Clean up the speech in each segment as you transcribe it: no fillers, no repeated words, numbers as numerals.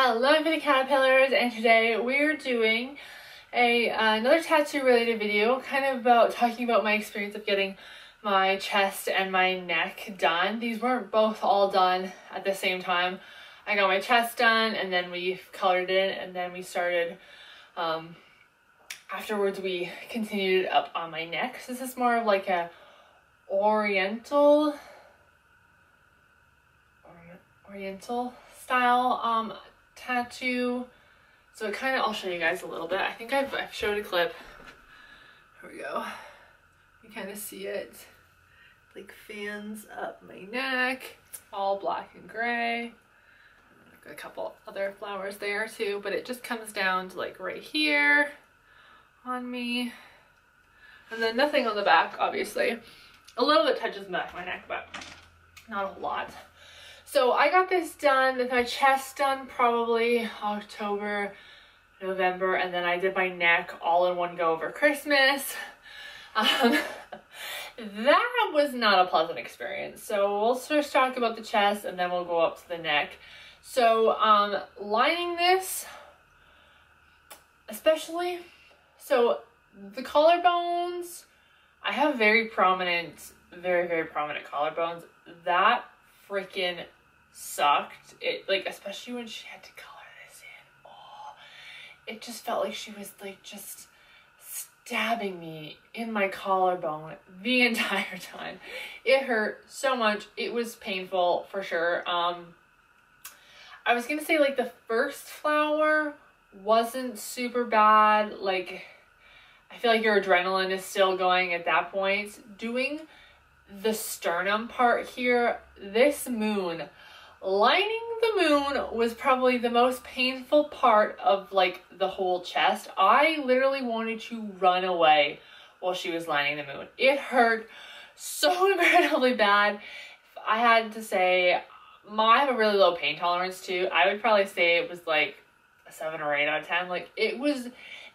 Hello for the caterpillars, and today we're doing another tattoo related video, kind of about talking about my experience of getting my chest and my neck done. These weren't both all done at the same time. I got my chest done and then we colored it, and then we started afterwards we continued up on my neck. So this is more of like a oriental style tattoo. So it kind of, I'll show you guys a little bit. I think I've showed a clip. Here we go. You kind of see it, like fans up my neck. It's all black and gray. Got a couple other flowers there too, but it just comes down to like right here on me. And then nothing on the back, obviously. A little bit touches the back of my neck, but not a whole lot. So I got this done, my chest done probably October, November, and then I did my neck all in one go over Christmas. That was not a pleasant experience. So we'll first talk about the chest and then we'll go up to the neck. So lining this, especially, so the collarbones, I have very prominent, very prominent collarbones. That freaking sucked. It, like, especially when she had to color this in. Oh, it just felt like she was like just stabbing me in my collarbone the entire time. It hurt so much. It was painful for sure. I was gonna say like the first flower wasn't super bad. Like, I feel like your adrenaline is still going at that point. Doing the sternum part here, this moon, lining the moon was probably the most painful part of like the whole chest. I literally wanted to run away while she was lining the moon. It hurt so incredibly bad. If I had to say, I have a really low pain tolerance too. I would probably say it was like a 7 or 8 out of 10. Like, it was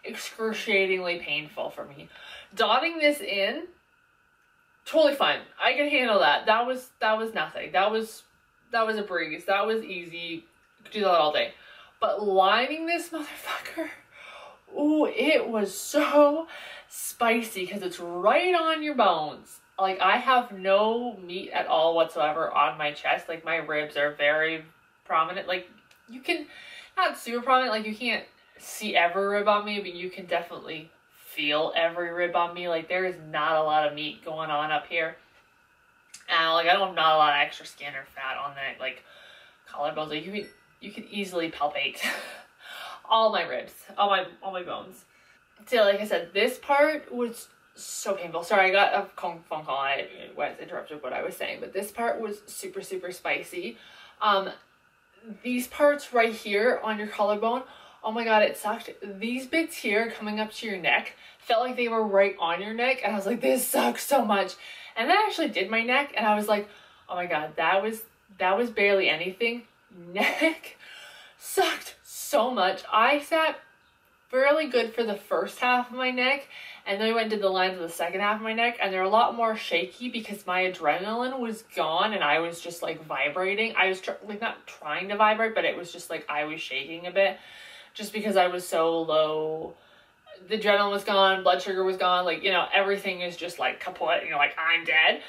excruciatingly painful for me. Dotting this in, totally fine. I can handle that. That was nothing. That was a breeze. That was easy. Could do that all day. But lining this motherfucker, ooh, it was so spicy because it's right on your bones. Like, I have no meat at all whatsoever on my chest. Like, my ribs are very prominent. Like, you can, not super prominent, like you can't see every rib on me, but you can definitely feel every rib on me. Like, there is not a lot of meat going on up here. Like, I don't have not a lot of extra skin or fat on that, like, collarbones. Like, you can easily palpate all my ribs, all my bones. So, like I said, this part was so painful. Sorry, I got a phone call and I was interrupted what I was saying, but this part was super spicy. These parts right here on your collarbone, oh my god, it sucked. These bits here coming up to your neck felt like they were right on your neck, and I was like, this sucks so much. And then I actually did my neck and I was like, oh my god, that was barely anything. Neck sucked so much. I sat fairly good for the first half of my neck, and then I went and did the lines of the second half of my neck, and they're a lot more shaky because my adrenaline was gone and I was just like vibrating. I was like not trying to vibrate, but it was just like I was shaking a bit just because I was so low. The adrenaline was gone, blood sugar was gone, like, you know, everything is just like kaput, you know, like I'm dead.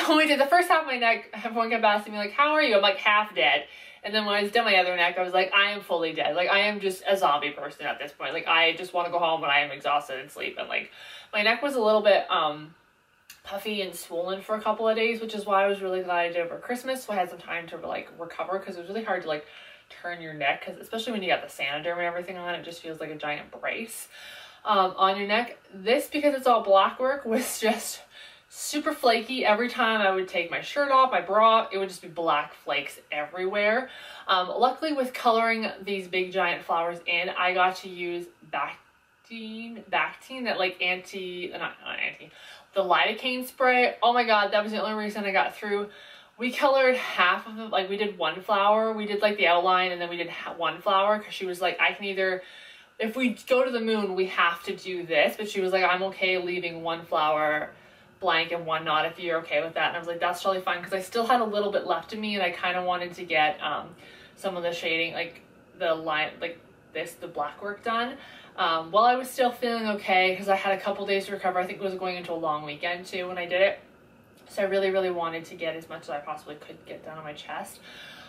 When we did the first half of my neck, everyone kept asking me like, how are you? I'm like half dead. And then when I was done my other neck, I was like, I am fully dead. Like, I am just a zombie person at this point. Like, I just want to go home when I am exhausted and sleep. And like, my neck was a little bit puffy and swollen for a couple of days, which is why I was really glad I did over Christmas. So I had some time to like recover, because it was really hard to like turn your neck, because especially when you got the Sanoderm and everything on, it just feels like a giant brace on your neck. This, because it's all black work, was just super flaky. Every time I would take my shirt off, my bra, it would just be black flakes everywhere. Luckily, with coloring these big giant flowers in, I got to use Bactine, that like the lidocaine spray. Oh my god, that was the only reason I got through. We colored half of it, like we did one flower, we did like the outline, and then we did one flower, because she was like, I can either, if we go to the moon, we have to do this, but she was like, I'm okay leaving one flower blank and one not if you're okay with that. And I was like, that's totally fine, because I still had a little bit left of me, and I kind of wanted to get some of the shading, like the line, like this, the black work done. While I was still feeling okay, because I had a couple days to recover. I think it was going into a long weekend too when I did it. So I really, really wanted to get as much as I possibly could get done on my chest.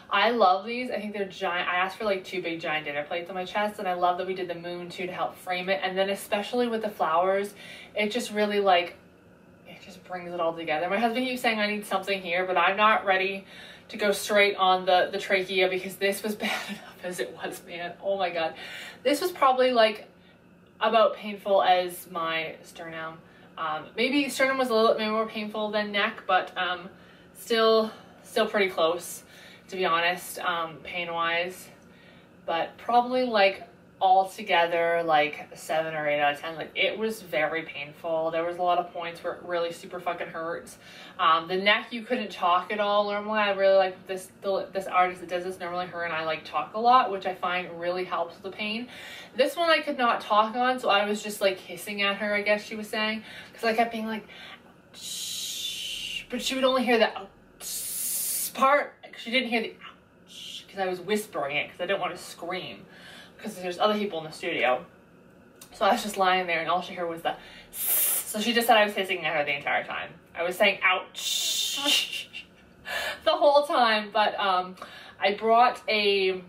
I love these. I think they're giant. I asked for like 2 big giant dinner plates on my chest, and I love that we did the moon too to help frame it. And then especially with the flowers, it just really like, it just brings it all together. My husband keeps saying I need something here, but I'm not ready to go straight on the trachea, because this was bad enough as it was, man. Oh my God. This was probably like about painful as my sternum. Maybe sternum was a little bit maybe more painful than neck, but still pretty close, to be honest, pain wise. But probably like altogether like 7 or 8 out of 10. Like, it was very painful. There was a lot of points where it really super fucking hurts. The neck, you couldn't talk at all. Normally I really like this artist that does this, normally her and I like talk a lot, which I find really helps with the pain. This one I could not talk on, so I was just like hissing at her, I guess she was saying, because I kept being like shh, but she would only hear the part. She didn't hear the because I was whispering it, because I didn't want to scream, because there's other people in the studio. So I was just lying there, and all she heard was the so she just said I was hissing at her the entire time. I was saying ouch the whole time. But I brought a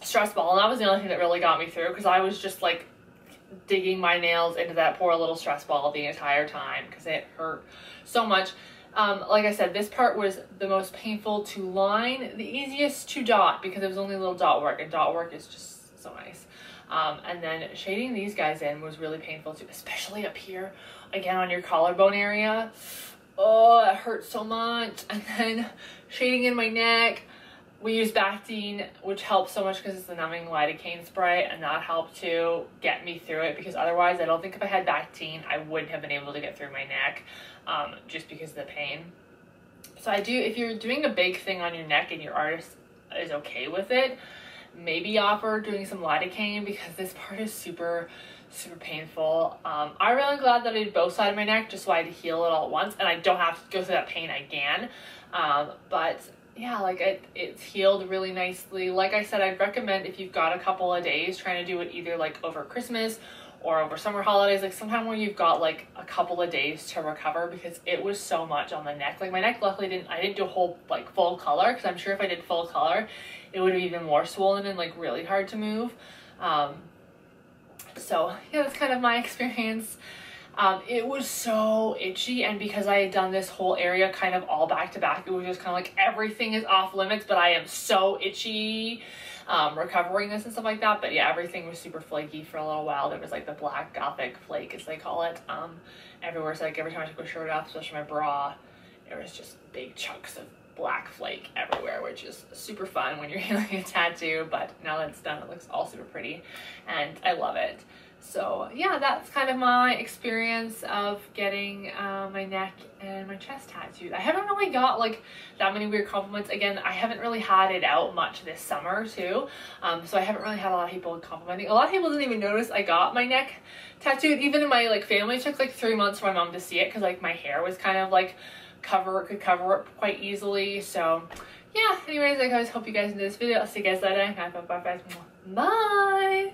stress ball, and that was the only thing that really got me through, because I was just like digging my nails into that poor little stress ball the entire time, because it hurt so much. Like I said, this part was the most painful to line, the easiest to dot, because it was only a little dot work, and dot work is just so nice. And then shading these guys in was really painful too, especially up here, again on your collarbone area. Oh, it hurt so much. And then shading in my neck, we used Bactine, which helps so much because it's the numbing lidocaine spray, and that helped to get me through it, because otherwise I don't think if I had Bactine I wouldn't have been able to get through my neck, just because of the pain. So I do, if you're doing a big thing on your neck and your artist is okay with it, maybe offer doing some lidocaine, because this part is super painful. I'm really glad that I did both sides of my neck, just so I had to heal it all at once and I don't have to go through that pain again. But yeah, like it's healed really nicely. Like I said, I'd recommend, if you've got a couple of days, trying to do it either like over Christmas or over summer holidays, like sometime where you've got like a couple of days to recover, because it was so much on the neck. Like my neck, luckily I didn't do a whole like full color, because I'm sure if I did full color it would have even more swollen and like really hard to move. So yeah, that's kind of my experience. It was so itchy, and because I had done this whole area kind of all back to back, it was just kind of like everything is off limits, but I am so itchy recovering this and stuff like that. But yeah, everything was super flaky for a little while. There was like the black gothic flake, as they call it, everywhere. So like every time I took a shirt off, especially my bra, there was just big chunks of black flake everywhere, which is super fun when you're healing a tattoo. But now that it's done, it looks all super pretty and I love it. So yeah, that's kind of my experience of getting my neck and my chest tattooed. I haven't really got like that many weird compliments. Again, I haven't really had it out much this summer too, so I haven't really had a lot of people complimenting. A lot of people didn't even notice I got my neck tattooed. Even in my like family, it took like 3 months for my mom to see it, because like my hair was kind of like could cover it quite easily. So yeah, anyways, I guys hope you guys enjoyed this video. I'll see you guys later. Bye.